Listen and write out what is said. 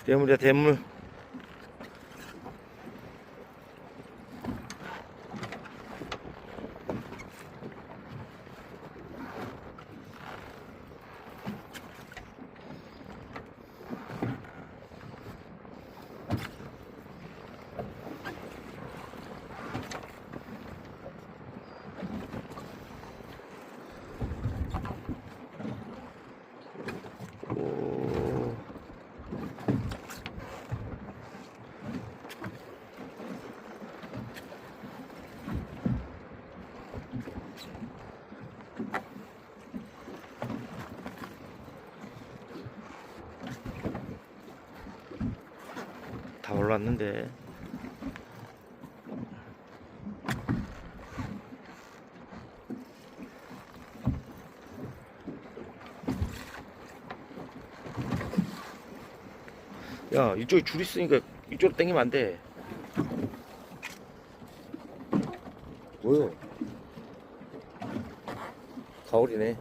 대물이야, 대물. 오. 다 올랐는데. 야, 이쪽에 줄 있으니까 이쪽으로 당기면 안 돼. 뭐요? 가을이네.